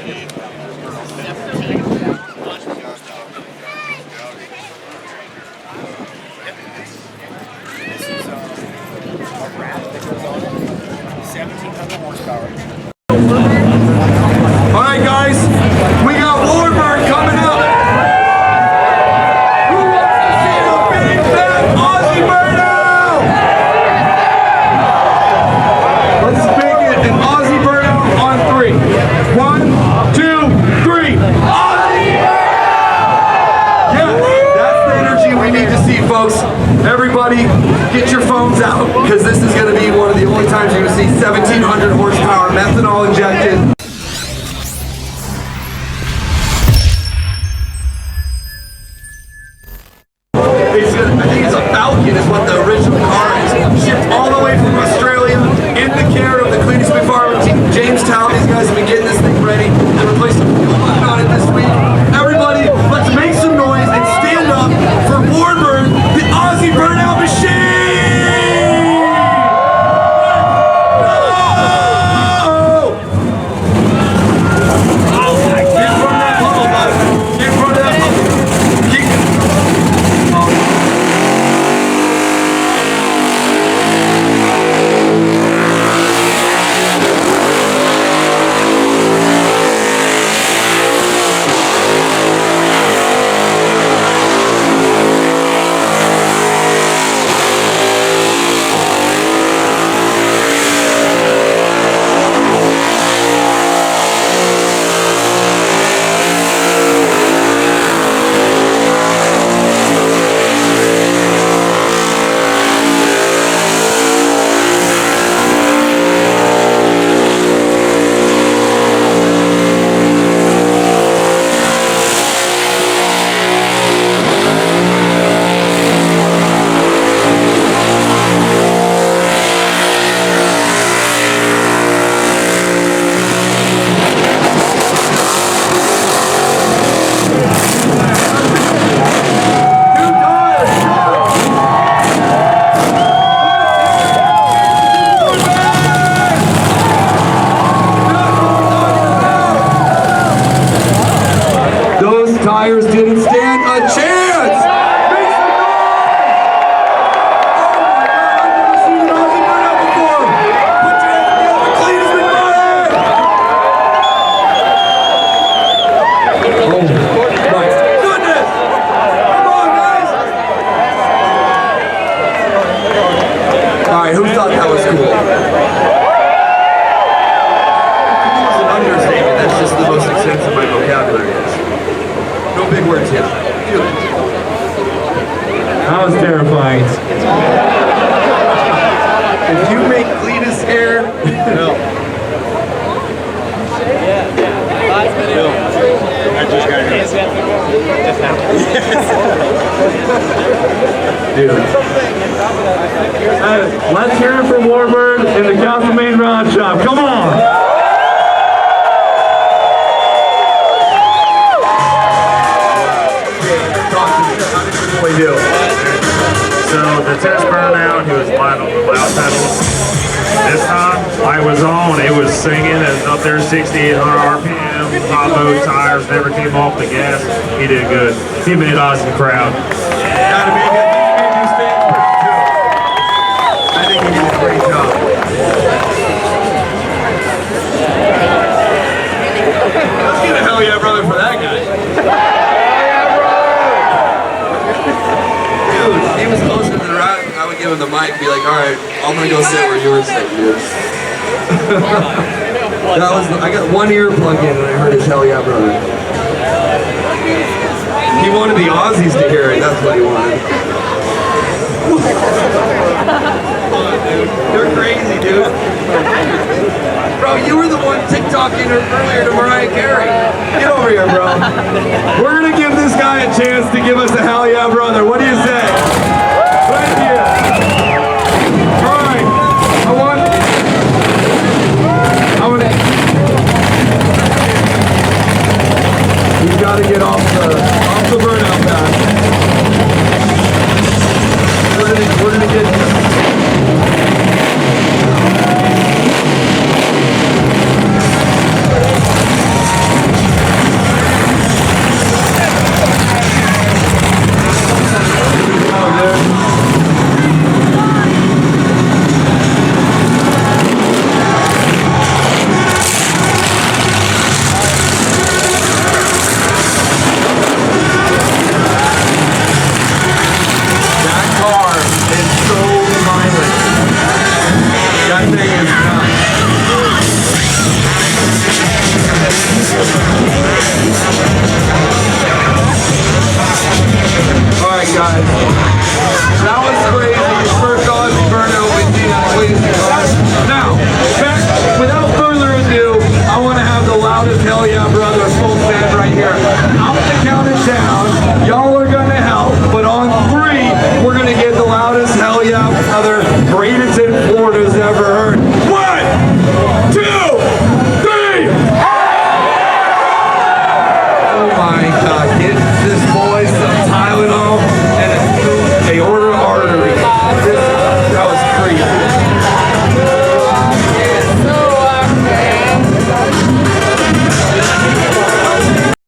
Alright guys, we got Warbird coming up. Who wants to see a big fat Aussie burnout? Let's make it an Aussie burnout on 3. 1, 2, 3. Aussie burnout! Yeah, that's the energy we need to see, folks. Everybody, get your phones out, because this is going to be one of the only times you're going to see 1,700 horsepower methanol injected. I think it's a Falcon is what the original car is. Shipped all the way from Australia in the care of the Cleetus and Cars team. Jamestown, these guys have been getting this thing ready. They're replacing the fuel line on it this week. Everybody, let's make some noise and stand up for Warbird, the Aussie burnout machine! Tires didn't stand a chance! Make some noise! Oh my God, I've never seen an Aussie burnout before! Put your hands together for Cleetus and Cars! Oh my goodness! Come on, guys! Alright, who thought that was cool? Cool is an understatement. That's just the most extensive my vocabulary is. No big words yet. That was terrifying. If you make Cleetus hair, no. I just got here. Dude. Let's hear it for Warbird in the Castle Main Rod Shop. Come on! We do. So the test burnout, he was light on the loud pedals. This time, light was on, it was singing and up there 6,800 RPM, top mode tires, never came off the gas. He did good. He made Aussie proud. Gotta be good. I think he did a great job. Let's get a hell yeah brother for that guy. He was closer to the right, I would give him the mic and be like, alright, I'm gonna go sit where you were sitting, dude. That was, I got one ear plugged in and I heard his hell yeah brother. He wanted the Aussies to hear it, that's what he wanted. You're crazy, dude. Bro, you were the one TikToking earlier to Mariah Carey. Get over here, bro. We're gonna give this guy a chance to give us a hell yeah brother. What do you say? Right here. Alright. I want We've got to get off the burnout path. We're gonna get Hell yeah, brother, full send right here. I'm gonna count it down. Y'all